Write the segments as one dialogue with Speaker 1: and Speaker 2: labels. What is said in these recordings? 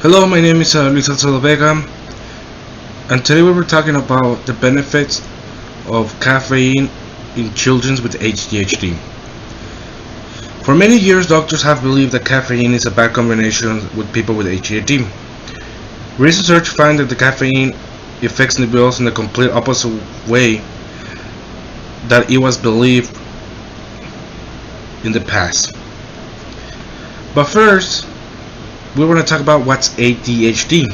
Speaker 1: Hello, my name is Luis Alcedo Vega, and today we were talking about the benefits of caffeine in children with ADHD. For many years, doctors have believed that caffeine is a bad combination with people with ADHD. Research found that the caffeine affects individuals in the complete opposite way that it was believed in the past. But first, we want to talk about what's ADHD.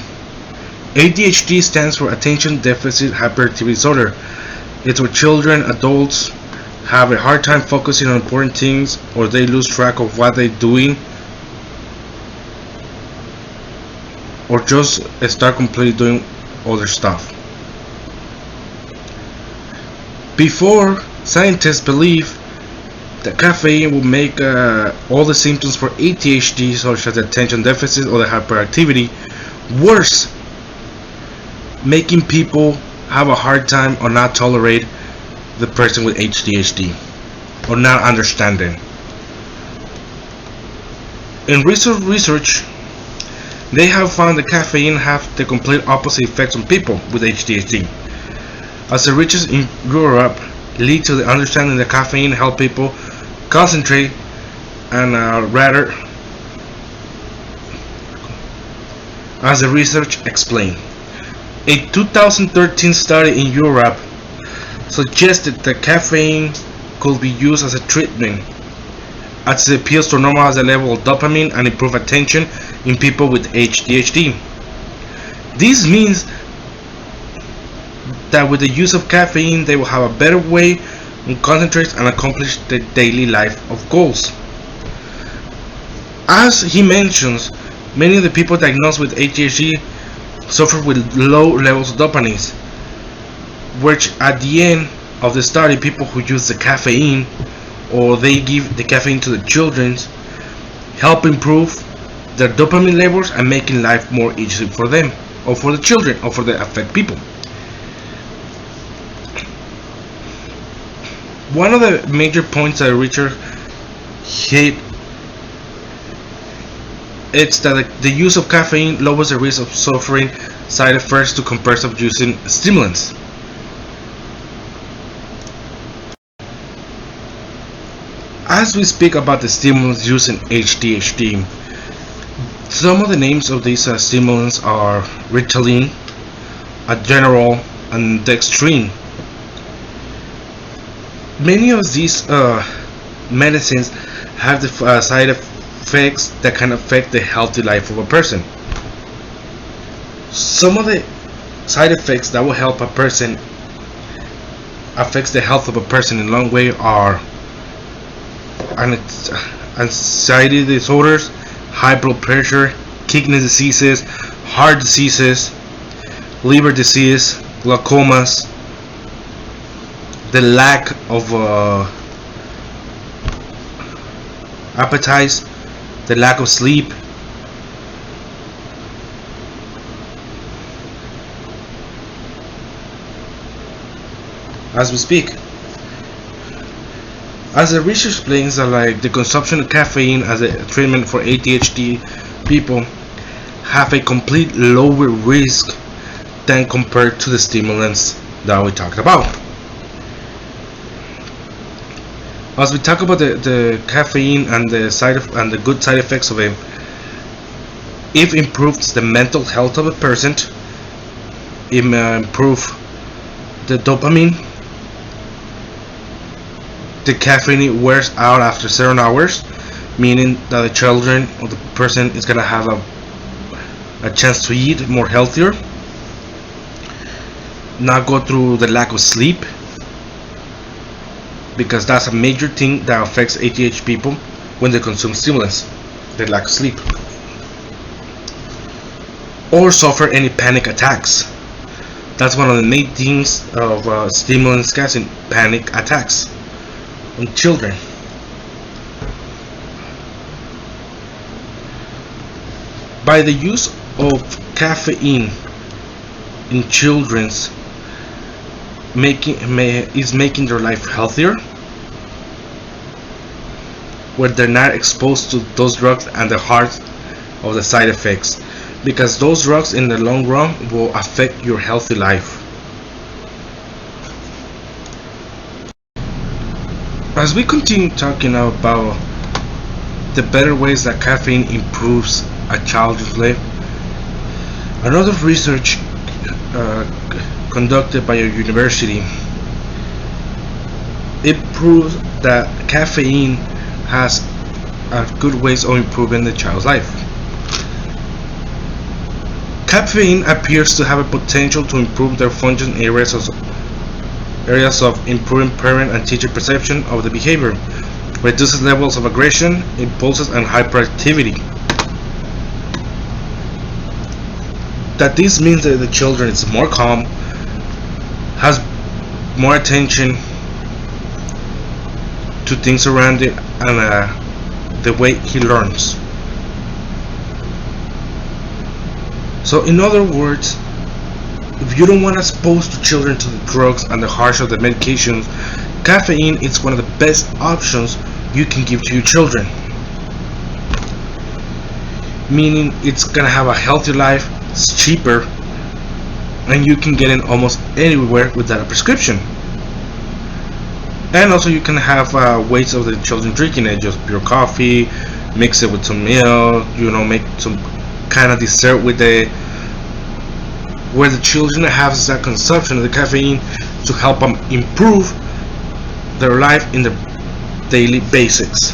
Speaker 1: ADHD stands for Attention Deficit Hyperactivity Disorder. It's where children, adults have a hard time focusing on important things, or they lose track of what they're doing, or just start completely doing other stuff. Before, scientists believe that caffeine will make all the symptoms for ADHD, such as attention deficit or the hyperactivity, worse, making people have a hard time or not tolerate the person with ADHD or not understanding. In research, they have found that caffeine have the complete opposite effects on people with ADHD. As the research in Europe lead to the understanding that caffeine help people concentrate and rather, as the research explained. A 2013 study in Europe suggested that caffeine could be used as a treatment as it appeals to normalize the level of dopamine and improve attention in people with ADHD. This means that with the use of caffeine, they will have a better way to concentrate and accomplish their daily life of goals. As he mentions, many of the people diagnosed with ADHD suffer with low levels of dopamine, which at the end of the study, people who use the caffeine or they give the caffeine to the children help improve their dopamine levels and making life more easy for them, or for the children, or for the affected people. One of the major points that Richard hit is that the use of caffeine lowers the risk of suffering side effects to compared of using stimulants. As we speak about the stimulants used in ADHD, some of the names of these stimulants are Ritalin, Adderall, and Dextrine. Many of these medicines have the side effects that can affect the healthy life of a person. Some of the side effects that will help a person affects the health of a person in a long way are anxiety disorders, high blood pressure, kidney diseases, heart diseases, liver disease, glaucomas, the lack of appetite, the lack of sleep, as we speak. As the research explains, that like the consumption of caffeine as a treatment for ADHD people have a complete lower risk than compared to the stimulants that we talked about. As we talk about the caffeine and the good side effects of it, it improves the mental health of a person. It improves the dopamine. The caffeine wears out after 7 hours, meaning that the children or the person is gonna have a chance to eat more healthier, not go through the lack of sleep, because that's a major thing that affects ADHD people when they consume stimulants, the lack of sleep, or suffer any panic attacks. That's one of the main things of stimulants causing panic attacks in children. By the use of caffeine in children's making their life healthier, where they're not exposed to those drugs and the heart of the side effects. because those drugs in the long run will affect your healthy life. As we continue talking about the better ways that caffeine improves a child's life, another research conducted by a university, it proves that caffeine has good ways of improving the child's life. Caffeine appears to have a potential to improve their function in areas of improving parent and teacher perception of the behavior, reduces levels of aggression, impulses, and hyperactivity. That this means that the children is more calm, has more attention to things around it, and the way he learns. So in other words, if you don't want to expose the children to the drugs and the harsh of the medications, caffeine is one of the best options you can give to your children. Meaning it's gonna have a healthy life, it's cheaper, and you can get it almost anywhere without a prescription. And also you can have ways of the children drinking it, just pure coffee, mix it with some milk, make some kind of dessert with it, where the children have that consumption of the caffeine to help them improve their life in the daily basics.